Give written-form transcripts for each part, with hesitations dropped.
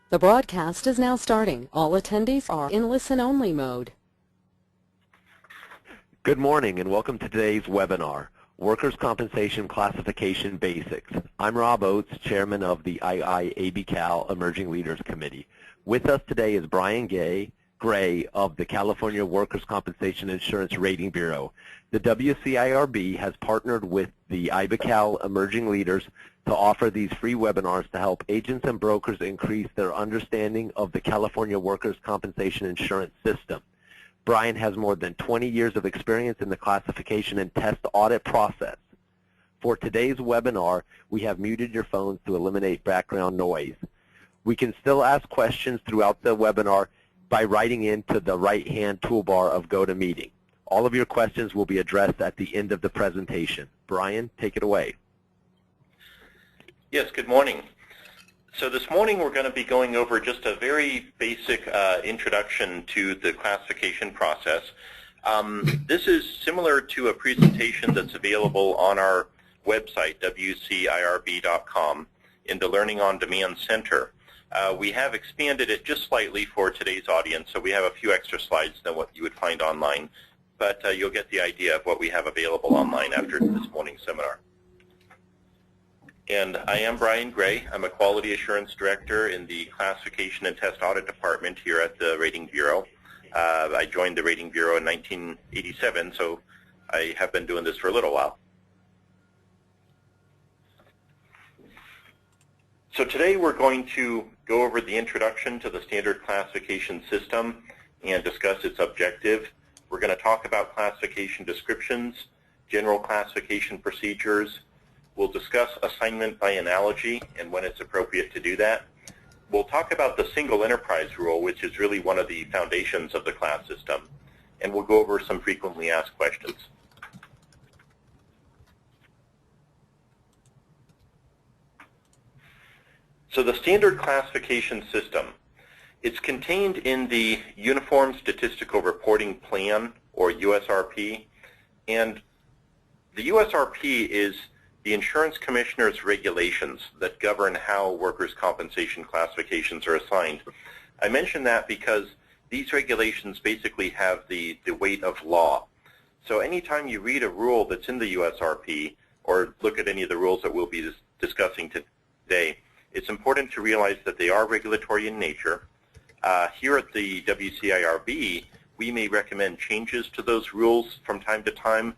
The broadcast is now starting. All attendees are in listen-only mode. Good morning and welcome to today's webinar, Workers' Compensation Classification Basics. I'm Rob Oates, Chairman of the IIABCal Emerging Leaders Committee. With us today is Brian Gray of the California Workers' Compensation Insurance Rating Bureau. The WCIRB has partnered with the IIABCal Emerging Leaders to offer these free webinars to help agents and brokers increase their understanding of the California Workers' Compensation Insurance System. Brian has more than 20 years of experience in the classification and test audit process. For today's webinar, we have muted your phones to eliminate background noise. We can still ask questions throughout the webinar by writing into the right-hand toolbar of GoToMeeting. All of your questions will be addressed at the end of the presentation. Brian, take it away. Yes, good morning. So this morning we're going to be going over just a very basic introduction to the classification process. This is similar to a presentation that's available on our website, WCIRB.com, in the Learning on Demand Center. We have expanded it just slightly for today's audience, so we have a few extra slides than what you would find online, but you'll get the idea of what we have available online after this morning's seminar. And I am Brian Gray. I'm a Quality Assurance Director in the Classification and Test Audit Department here at the Rating Bureau. I joined the Rating Bureau in 1987, so I have been doing this for a little while. So today we're going to go over the introduction to the standard classification system and discuss its objective. We're going to talk about classification descriptions, general classification procedures. We'll discuss assignment by analogy and when it's appropriate to do that. We'll talk about the single enterprise rule, which is really one of the foundations of the class system. And we'll go over some frequently asked questions. So the standard classification system, it's contained in the Uniform Statistical Reporting Plan, or USRP. And the USRP is the Insurance Commissioner's regulations that govern how workers' compensation classifications are assigned. I mention that because these regulations basically have the weight of law. So anytime you read a rule that's in the USRP or look at any of the rules that we'll be discussing today, it's important to realize that they are regulatory in nature. Here at the WCIRB, we may recommend changes to those rules from time to time,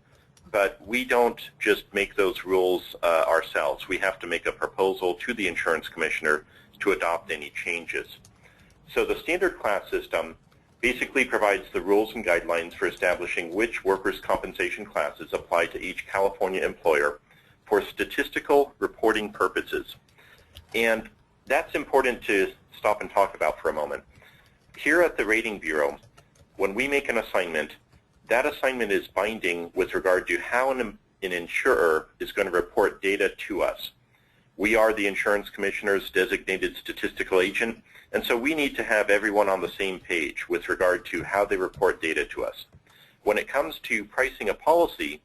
but we don't just make those rules ourselves. We have to make a proposal to the Insurance Commissioner to adopt any changes. So the standard class system basically provides the rules and guidelines for establishing which workers' compensation classes apply to each California employer for statistical reporting purposes. And that's important to stop and talk about for a moment. Here at the Rating Bureau, when we make an assignment, that assignment is binding with regard to how an insurer is going to report data to us. We are the Insurance Commissioner's designated statistical agent, and so we need to have everyone on the same page with regard to how they report data to us. When it comes to pricing a policy,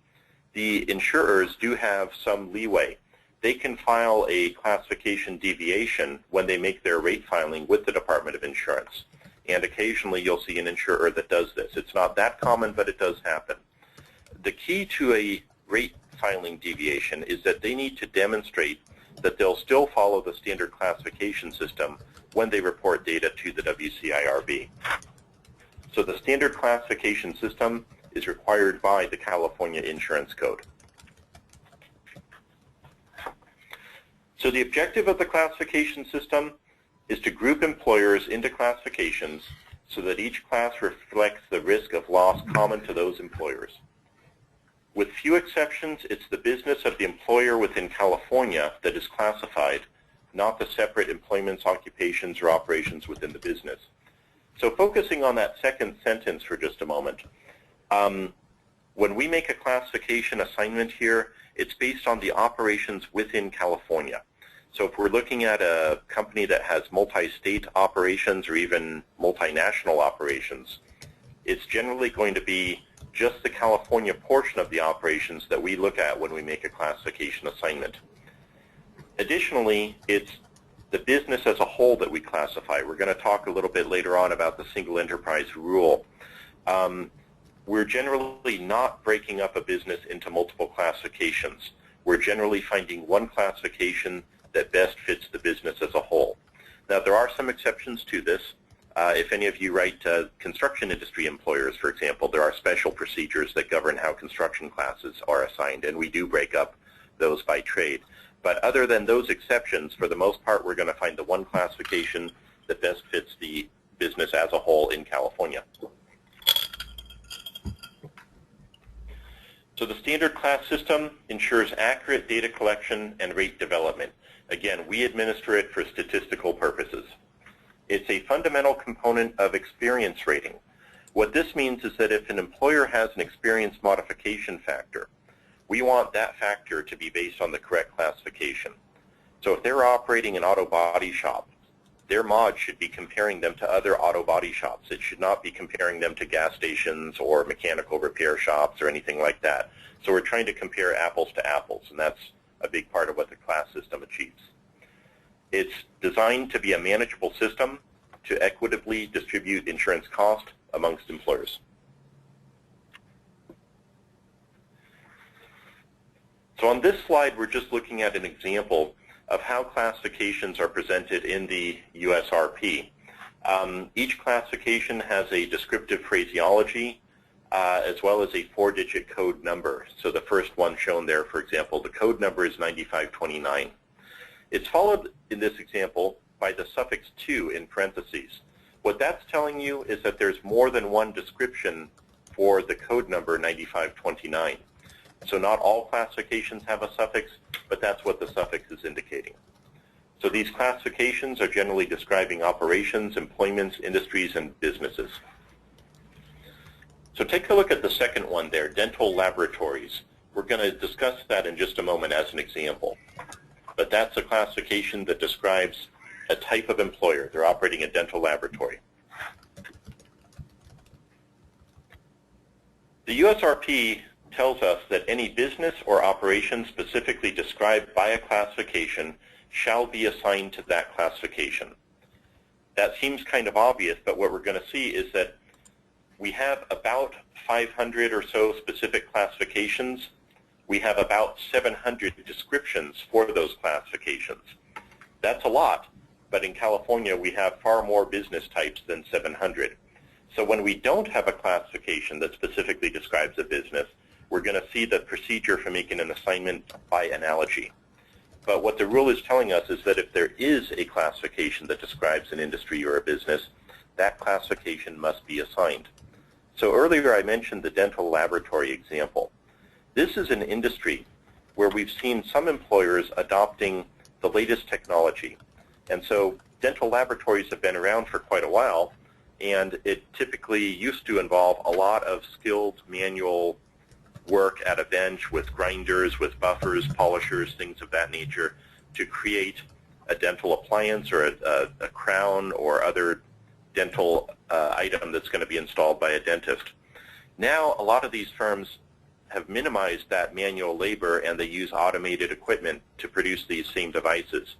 the insurers do have some leeway. They can file a classification deviation when they make their rate filing with the Department of Insurance. And occasionally you'll see an insurer that does this. It's not that common, but it does happen. The key to a rate filing deviation is that they need to demonstrate that they'll still follow the standard classification system when they report data to the WCIRB. So the standard classification system is required by the California Insurance Code. So the objective of the classification system is to group employers into classifications so that each class reflects the risk of loss common to those employers. With few exceptions, it's the business of the employer within California that is classified, not the separate employments, occupations, or operations within the business. So focusing on that second sentence for just a moment, when we make a classification assignment here, it's based on the operations within California. So if we're looking at a company that has multi-state operations or even multinational operations, it's generally going to be just the California portion of the operations that we look at when we make a classification assignment. Additionally, it's the business as a whole that we classify. We're going to talk a little bit later on about the single enterprise rule. We're generally not breaking up a business into multiple classifications. We're generally finding one classification that best fits the business as a whole. Now, there are some exceptions to this. If any of you write construction industry employers, for example, there are special procedures that govern how construction classes are assigned, and we do break up those by trade. But other than those exceptions, for the most part, we're going to find the one classification that best fits the business as a whole in California. So the standard class system ensures accurate data collection and rate development. Again, we administer it for statistical purposes. It's a fundamental component of experience rating. What this means is that if an employer has an experience modification factor, we want that factor to be based on the correct classification. So if they're operating an auto body shop, their mod should be comparing them to other auto body shops. It should not be comparing them to gas stations or mechanical repair shops or anything like that. So we're trying to compare apples to apples, and that's a big part of what the class system achieves. It's designed to be a manageable system to equitably distribute insurance cost amongst employers. So on this slide, we're just looking at an example of how classifications are presented in the USRP. Each classification has a descriptive phraseology as well as a 4-digit code number. So the first one shown there, for example, the code number is 9529. It's followed in this example by the suffix 2 in parentheses. What that's telling you is that there's more than one description for the code number 9529. So not all classifications have a suffix, but that's what the suffix is indicating. So these classifications are generally describing operations, employments, industries, and businesses. So take a look at the second one there, dental laboratories. We're going to discuss that in just a moment as an example. But that's a classification that describes a type of employer. They're operating a dental laboratory. The USRP tells us that any business or operation specifically described by a classification shall be assigned to that classification. That seems kind of obvious, but what we're going to see is that we have about 500 or so specific classifications. We have about 700 descriptions for those classifications. That's a lot, but in California we have far more business types than 700. So when we don't have a classification that specifically describes a business, we're going to see the procedure for making an assignment by analogy. But what the rule is telling us is that if there is a classification that describes an industry or a business, that classification must be assigned. So earlier I mentioned the dental laboratory example. This is an industry where we've seen some employers adopting the latest technology. And so dental laboratories have been around for quite a while, and it typically used to involve a lot of skilled manual work at a bench with grinders, with buffers, polishers, things of that nature to create a dental appliance or a crown or other dental item that's going to be installed by a dentist. Now a lot of these firms have minimized that manual labor and they use automated equipment to produce these same devices.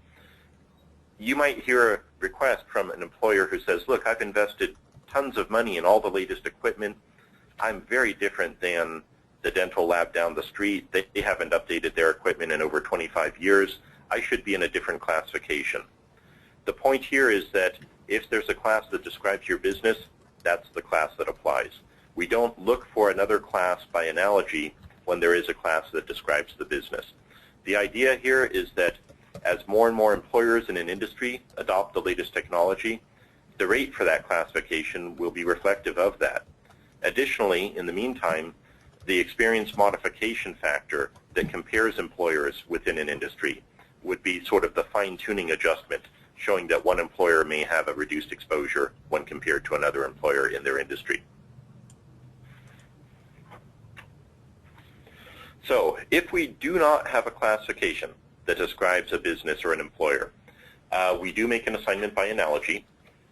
You might hear a request from an employer who says, look, I've invested tons of money in all the latest equipment. I'm very different than the dental lab down the street. They haven't updated their equipment in over 25 years. I should be in a different classification. The point here is that if there's a class that describes your business, that's the class that applies. We don't look for another class by analogy when there is a class that describes the business. The idea here is that as more and more employers in an industry adopt the latest technology, the rate for that classification will be reflective of that. Additionally, in the meantime, the experience modification factor that compares employers within an industry would be sort of the fine-tuning adjustment, showing that one employer may have a reduced exposure when compared to another employer in their industry. So if we do not have a classification that describes a business or an employer, we do make an assignment by analogy,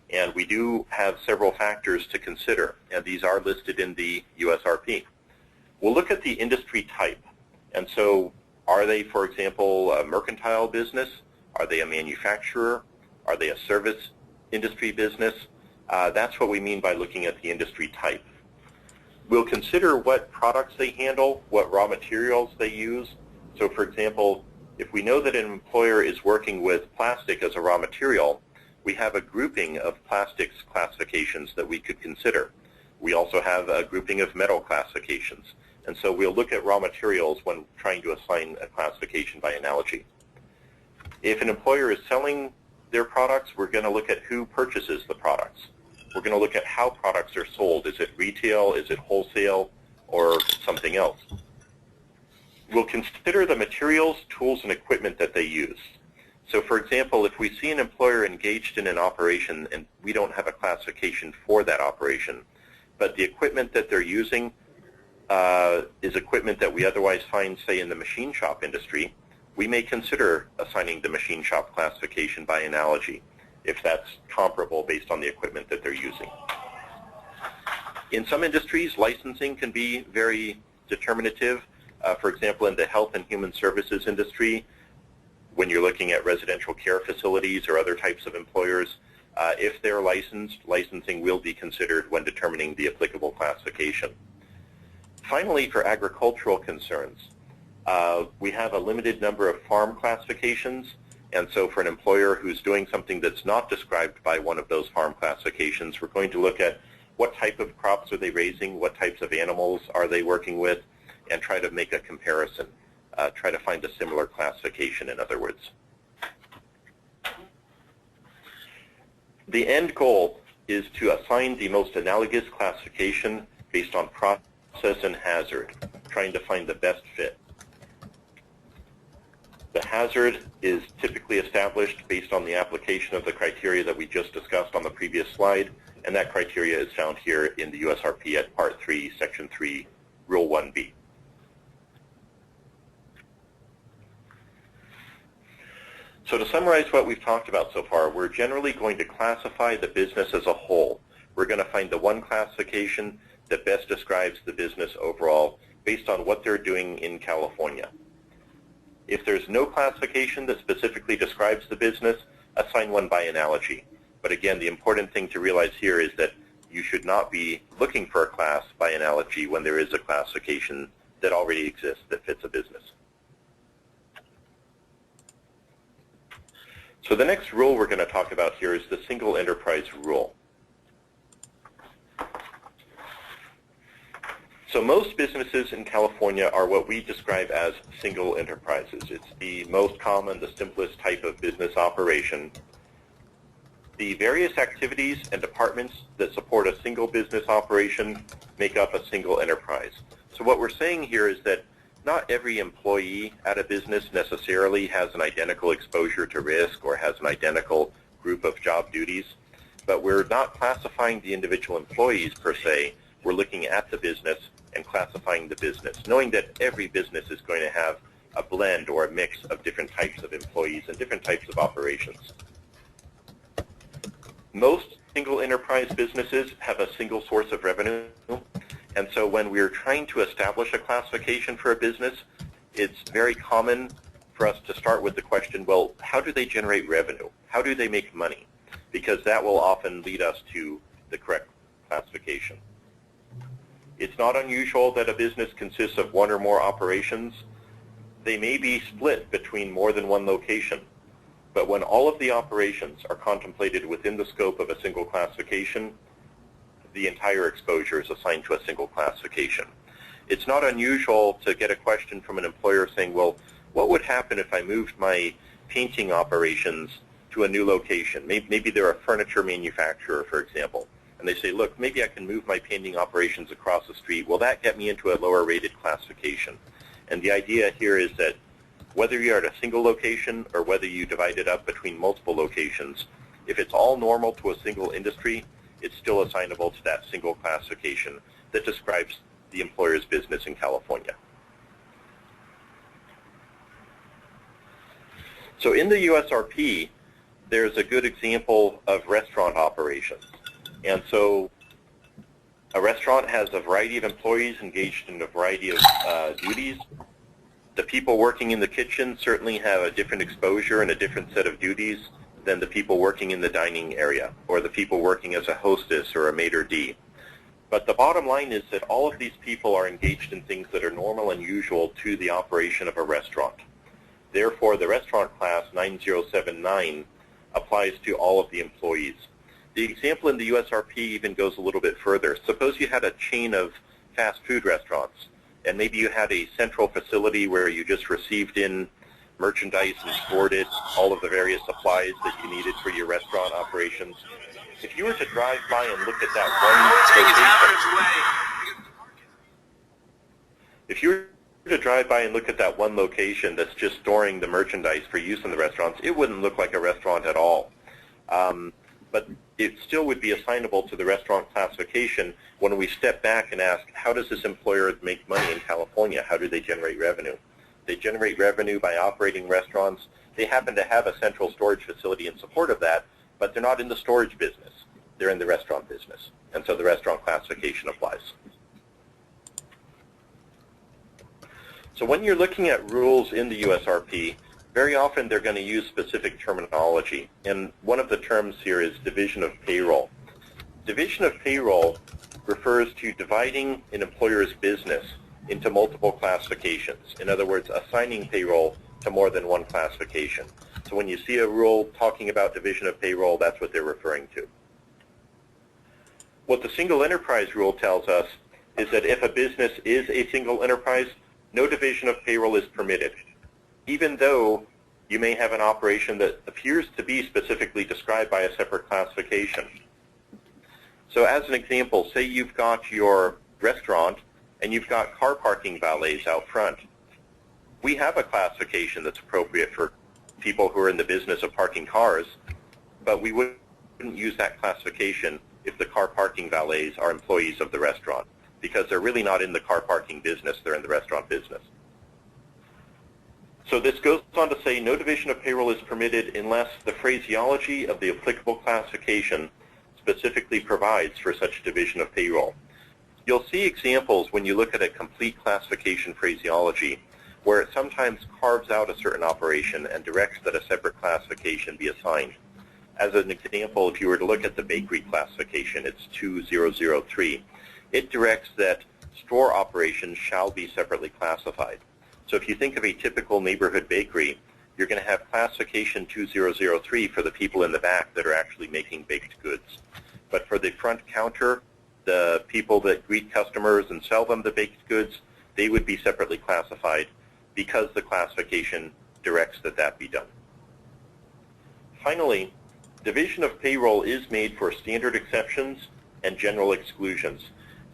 and we do have several factors to consider, and these are listed in the USRP. We'll look at the industry type, and so are they, for example, a mercantile business? Are they a manufacturer? Are they a service industry business? That's what we mean by looking at the industry type. We'll consider what products they handle, what raw materials they use. So for example, if we know that an employer is working with plastic as a raw material, we have a grouping of plastics classifications that we could consider. We also have a grouping of metal classifications. And so we'll look at raw materials when trying to assign a classification by analogy. If an employer is selling their products, we're going to look at who purchases the products. We're going to look at how products are sold. Is it retail, is it wholesale, or something else? We'll consider the materials, tools, and equipment that they use. So for example, if we see an employer engaged in an operation and we don't have a classification for that operation, but the equipment that they're using is equipment that we otherwise find, say, in the machine shop industry, we may consider assigning the machine shop classification by analogy, if that's comparable based on the equipment that they're using. In some industries, licensing can be very determinative. For example, in the health and human services industry, when you're looking at residential care facilities or other types of employers, if they're licensed, licensing will be considered when determining the applicable classification. Finally, for agricultural concerns, we have a limited number of farm classifications, and so for an employer who's doing something that's not described by one of those farm classifications, we're going to look at what type of crops are they raising, what types of animals are they working with, and try to make a comparison, try to find a similar classification, in other words. The end goal is to assign the most analogous classification based on process and hazard, trying to find the best fit. The hazard is typically established based on the application of the criteria that we just discussed on the previous slide, and that criteria is found here in the USRP at Part 3, Section 3, Rule 1B. So to summarize what we've talked about so far, we're generally going to classify the business as a whole. We're going to find the one classification that best describes the business overall based on what they're doing in California. If there's no classification that specifically describes the business, assign one by analogy. But again, the important thing to realize here is that you should not be looking for a class by analogy when there is a classification that already exists that fits a business. So the next rule we're going to talk about here is the single enterprise rule. So most businesses in California are what we describe as single enterprises. It's the most common, the simplest type of business operation. The various activities and departments that support a single business operation make up a single enterprise. So what we're saying here is that not every employee at a business necessarily has an identical exposure to risk or has an identical group of job duties, but we're not classifying the individual employees per se. We're looking at the business and classifying the business, knowing that every business is going to have a blend or a mix of different types of employees and different types of operations. Most single enterprise businesses have a single source of revenue, and so when we're trying to establish a classification for a business, it's very common for us to start with the question, well, how do they generate revenue? How do they make money? Because that will often lead us to the correct classification. It's not unusual that a business consists of one or more operations. They may be split between more than one location, but when all of the operations are contemplated within the scope of a single classification, the entire exposure is assigned to a single classification. It's not unusual to get a question from an employer saying, well, what would happen if I moved my painting operations to a new location? Maybe they're a furniture manufacturer, for example, and they say, look, maybe I can move my painting operations across the street. Will that get me into a lower rated classification? And the idea here is that whether you're at a single location or whether you divide it up between multiple locations, if it's all normal to a single industry, it's still assignable to that single classification that describes the employer's business in California. So in the USRP, there's a good example of restaurant operations. And so a restaurant has a variety of employees engaged in a variety of duties. The people working in the kitchen certainly have a different exposure and a different set of duties than the people working in the dining area or the people working as a hostess or a maitre d'. But the bottom line is that all of these people are engaged in things that are normal and usual to the operation of a restaurant. Therefore, the restaurant class 9079 applies to all of the employees. The example in the USRP even goes a little bit further. Suppose you had a chain of fast food restaurants, and maybe you had a central facility where you just received in merchandise and stored it, all of the various supplies that you needed for your restaurant operations. If you were to drive by and look at that one location, that's just storing the merchandise for use in the restaurants, it wouldn't look like a restaurant at all. But it still would be assignable to the restaurant classification when we step back and ask, how does this employer make money in California? How do they generate revenue? They generate revenue by operating restaurants. They happen to have a central storage facility in support of that, but they're not in the storage business. They're in the restaurant business. And so the restaurant classification applies. So when you're looking at rules in the USRP, very often they're going to use specific terminology. And one of the terms here is division of payroll. Division of payroll refers to dividing an employer's business into multiple classifications. In other words, assigning payroll to more than one classification. So when you see a rule talking about division of payroll, that's what they're referring to. What the single enterprise rule tells us is that if a business is a single enterprise, no division of payroll is permitted, even though you may have an operation that appears to be specifically described by a separate classification. So as an example, say you've got your restaurant and you've got car parking valets out front. We have a classification that's appropriate for people who are in the business of parking cars, but we wouldn't use that classification if the car parking valets are employees of the restaurant, because they're really not in the car parking business, they're in the restaurant business. So this goes on to say no division of payroll is permitted unless the phraseology of the applicable classification specifically provides for such division of payroll. You'll see examples when you look at a complete classification phraseology where it sometimes carves out a certain operation and directs that a separate classification be assigned. As an example, if you were to look at the bakery classification, it's 2003. It directs that store operations shall be separately classified. So if you think of a typical neighborhood bakery, you're going to have classification 2003 for the people in the back that are actually making baked goods. But for the front counter, the people that greet customers and sell them the baked goods, they would be separately classified because the classification directs that that be done. Finally, division of payroll is made for standard exceptions and general exclusions.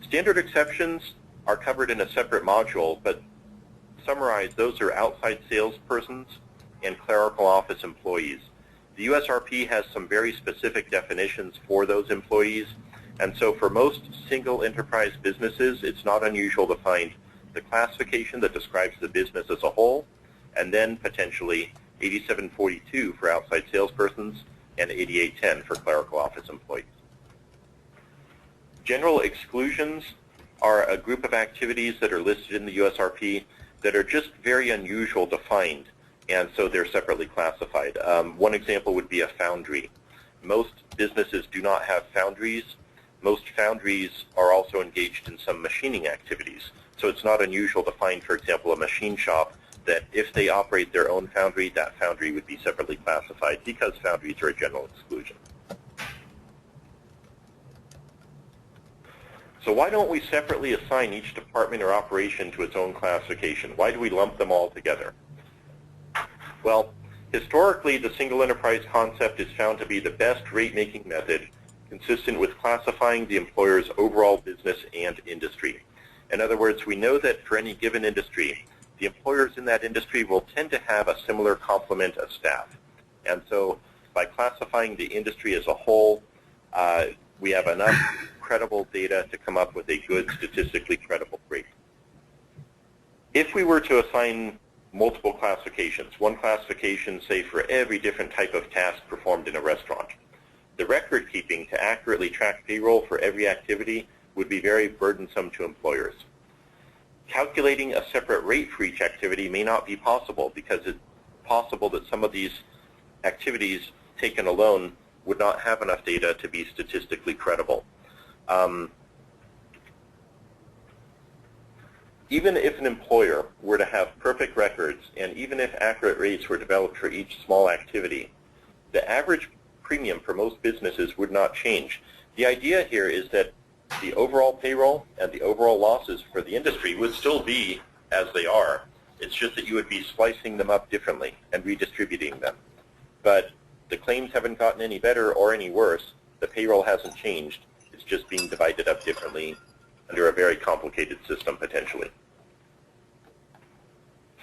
Standard exceptions are covered in a separate module, but summarize, those are outside salespersons and clerical office employees. The USRP has some very specific definitions for those employees, and so for most single enterprise businesses, it's not unusual to find the classification that describes the business as a whole, and then potentially 8742 for outside salespersons and 8810 for clerical office employees. General exclusions are a group of activities that are listed in the USRP that are just very unusual to find, and so they're separately classified. One example would be a foundry. Most businesses do not have foundries. Most foundries are also engaged in some machining activities. So it's not unusual to find, for example, a machine shop that if they operate their own foundry, that foundry would be separately classified because foundries are a general exclusion. So why don't we separately assign each department or operation to its own classification? Why do we lump them all together? Well, historically, the single enterprise concept is found to be the best rate-making method consistent with classifying the employer's overall business and industry. In other words, we know that for any given industry, the employers in that industry will tend to have a similar complement of staff. And so by classifying the industry as a whole, we have enough credible data to come up with a good statistically credible rate. If we were to assign multiple classifications, one classification, say, for every different type of task performed in a restaurant, the record keeping to accurately track payroll for every activity would be very burdensome to employers. Calculating a separate rate for each activity may not be possible because it's possible that some of these activities taken alone would not have enough data to be statistically credible. Even if an employer were to have perfect records, and even if accurate rates were developed for each small activity, the average premium for most businesses would not change. The idea here is that the overall payroll and the overall losses for the industry would still be as they are. It's just that you would be splicing them up differently and redistributing them. But the claims haven't gotten any better or any worse. The payroll hasn't changed. It's just being divided up differently under a very complicated system potentially.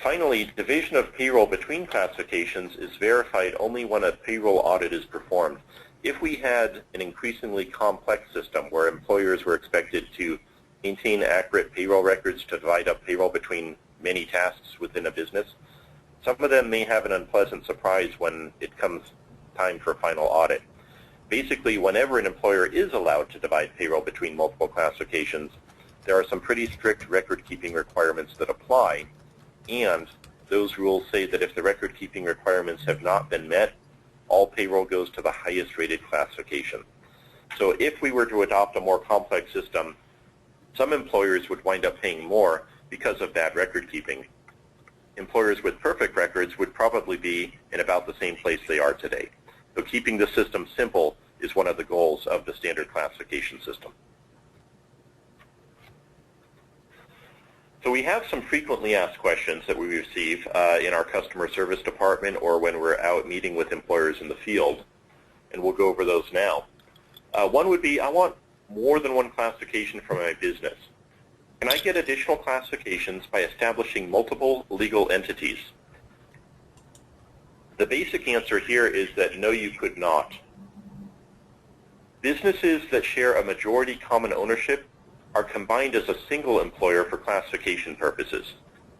Finally, division of payroll between classifications is verified only when a payroll audit is performed. If we had an increasingly complex system where employers were expected to maintain accurate payroll records to divide up payroll between many tasks within a business, some of them may have an unpleasant surprise when it comes time for final audit. Basically, whenever an employer is allowed to divide payroll between multiple classifications, there are some pretty strict record-keeping requirements that apply, and those rules say that if the record-keeping requirements have not been met, all payroll goes to the highest rated classification. So if we were to adopt a more complex system, some employers would wind up paying more because of bad record-keeping. Employers with perfect records would probably be in about the same place they are today. So keeping the system simple is one of the goals of the standard classification system. So we have some frequently asked questions that we receive in our customer service department or when we're out meeting with employers in the field, and we'll go over those now. One would be, I want more than one classification for my business. Can I get additional classifications by establishing multiple legal entities? The basic answer here is that no, you could not. Businesses that share a majority common ownership are combined as a single employer for classification purposes.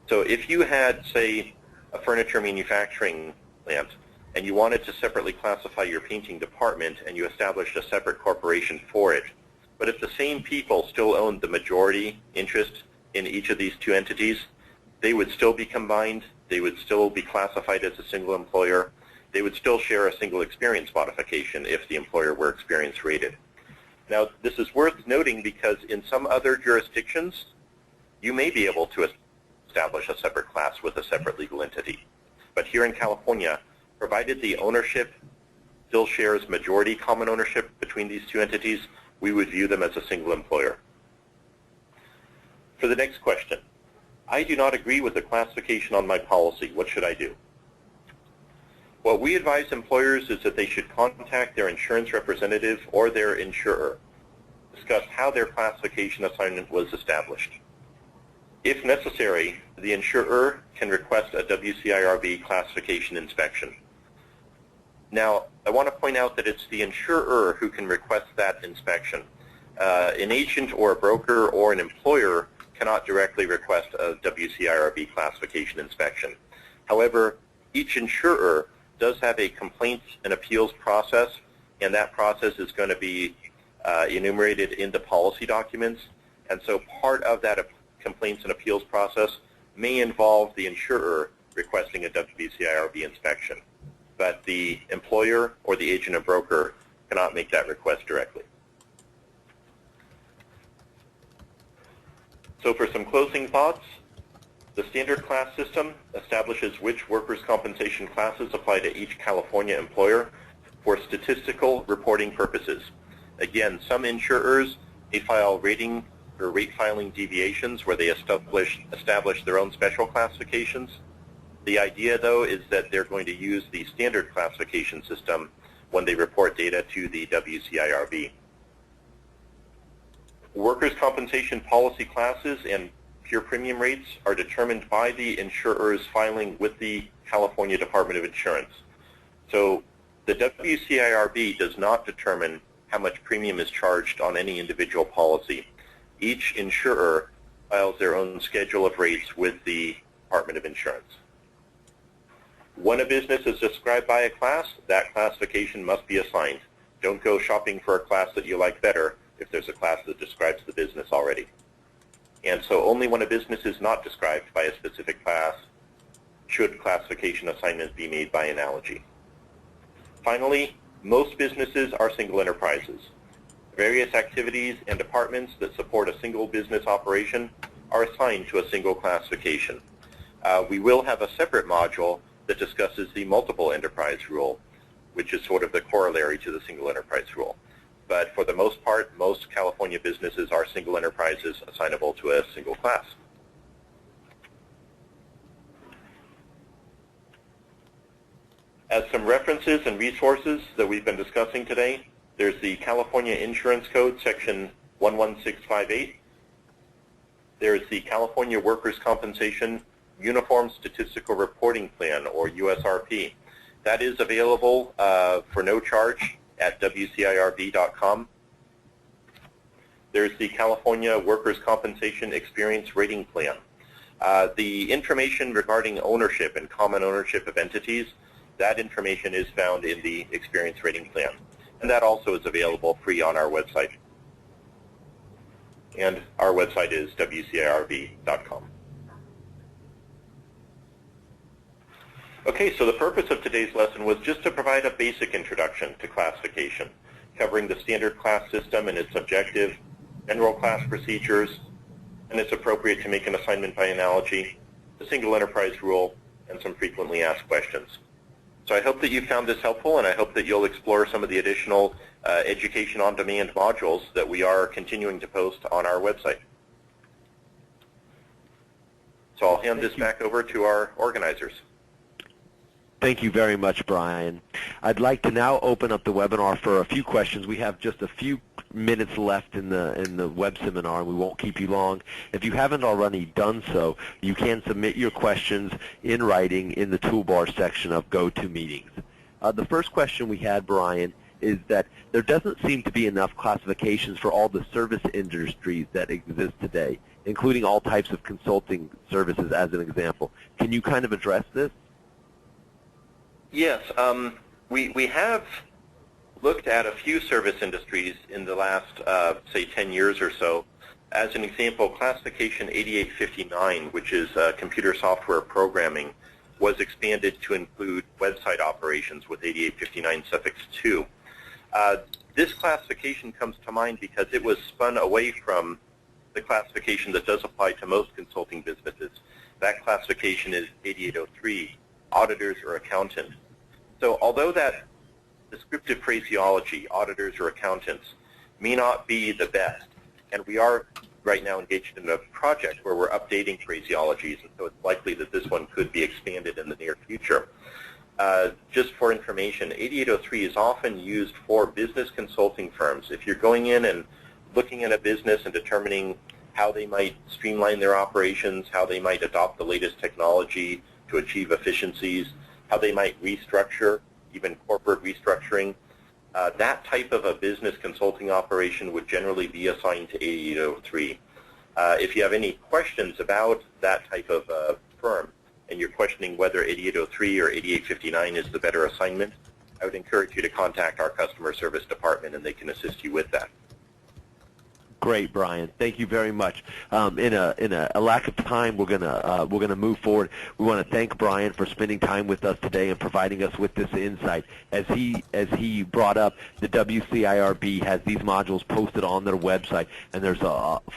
So if you had, say, a furniture manufacturing plant and you wanted to separately classify your painting department and you established a separate corporation for it, but if the same people still owned the majority interest in each of these two entities, they would still be combined, they would still be classified as a single employer, they would still share a single experience modification if the employer were experience rated. Now, this is worth noting because in some other jurisdictions, you may be able to establish a separate class with a separate legal entity. But here in California, provided the ownership still shares majority common ownership between these two entities, we would view them as a single employer. For the next question, I do not agree with the classification on my policy. What should I do? What we advise employers is that they should contact their insurance representative or their insurer, discuss how their classification assignment was established. If necessary, the insurer can request a WCIRB classification inspection. Now, I want to point out that it's the insurer who can request that inspection. An agent or a broker or an employer cannot directly request a WCIRB classification inspection. However, each insurer does have a complaints and appeals process, and that process is going to be enumerated in the policy documents. And so part of that complaints and appeals process may involve the insurer requesting a WCIRB inspection, but the employer or the agent or broker cannot make that request directly. So for some closing thoughts, the standard class system establishes which workers' compensation classes apply to each California employer for statistical reporting purposes. Again, some insurers may file rating or rate filing deviations where they establish their own special classifications. The idea, though, is that they're going to use the standard classification system when they report data to the WCIRB. Workers' compensation policy classes and pure premium rates are determined by the insurer's filing with the California Department of Insurance. So the WCIRB does not determine how much premium is charged on any individual policy. Each insurer files their own schedule of rates with the Department of Insurance. When a business is described by a class, that classification must be assigned. Don't go shopping for a class that you like better if there's a class that describes the business already. And so only when a business is not described by a specific class should classification assignments be made by analogy. Finally, most businesses are single enterprises. Various activities and departments that support a single business operation are assigned to a single classification. We will have a separate module that discusses the multiple enterprise rule, which is sort of the corollary to the single enterprise rule. But for the most part, most California businesses are single enterprises assignable to a single class. As some references and resources that we've been discussing today, there's the California Insurance Code, Section 11658. There's the California Workers' Compensation Uniform Statistical Reporting Plan, or USRP. That is available for no charge at WCIRB.com. There's the California Workers' Compensation Experience Rating Plan. The information regarding ownership and common ownership of entities, that information is found in the Experience Rating Plan. And that also is available free on our website. And our website is WCIRB.com. Okay, so the purpose of today's lesson was just to provide a basic introduction to classification, covering the standard class system and its objective, general class procedures, and it's appropriate to make an assignment by analogy, the single enterprise rule, and some frequently asked questions. So I hope that you found this helpful, and I hope that you'll explore some of the additional education on demand modules that we are continuing to post on our website. So I'll hand this back over to our organizers. Thank you very much, Brian. I'd like to now open up the webinar for a few questions. We have just a few minutes left in the web seminar, and we won't keep you long. If you haven't already done so, you can submit your questions in writing in the toolbar section of GoToMeetings. The first question we had, Brian, is that there doesn't seem to be enough classifications for all the service industries that exist today, including all types of consulting services as an example. Can you kind of address this? Yes, we have looked at a few service industries in the last, say, 10 years or so. As an example, classification 8859, which is computer software programming, was expanded to include website operations with 8859 suffix 2. This classification comes to mind because it was spun away from the classification that does apply to most consulting businesses. That classification is 8803, auditors or accountants. So although that descriptive phraseology, auditors or accountants, may not be the best, and we are right now engaged in a project where we're updating phraseologies, and so it's likely that this one could be expanded in the near future. Just for information, 8803 is often used for business consulting firms. If you're going in and looking at a business and determining how they might streamline their operations, how they might adopt the latest technology to achieve efficiencies, how they might restructure, even corporate restructuring, that type of a business consulting operation would generally be assigned to 8803. If you have any questions about that type of firm and you're questioning whether 8803 or 8859 is the better assignment, I would encourage you to contact our customer service department and they can assist you with that. Great, Brian. Thank you very much. In a lack of time, we're gonna move forward. We want to thank Brian for spending time with us today and providing us with this insight. As he brought up, the WCIRB has these modules posted on their website, and there's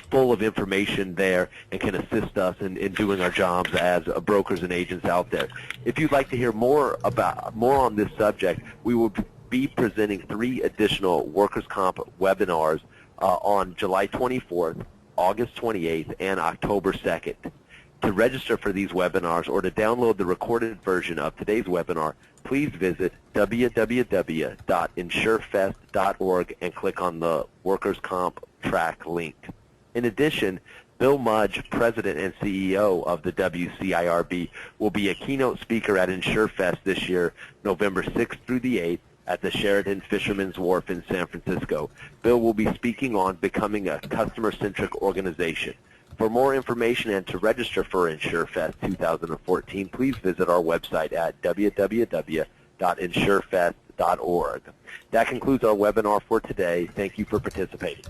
full of information there and can assist us in doing our jobs as brokers and agents out there. If you'd like to hear more on this subject, we will be presenting 3 additional workers' comp webinars on July 24th, August 28th, and October 2nd. To register for these webinars or to download the recorded version of today's webinar, please visit www.insurefest.org and click on the Workers' Comp track link. In addition, Bill Mudge, President and CEO of the WCIRB, will be a keynote speaker at InsureFest this year, November 6th through the 8th, at the Sheraton Fisherman's Wharf in San Francisco. Bill will be speaking on becoming a customer-centric organization. For more information and to register for InsureFest 2014, please visit our website at www.insurefest.org. That concludes our webinar for today. Thank you for participating.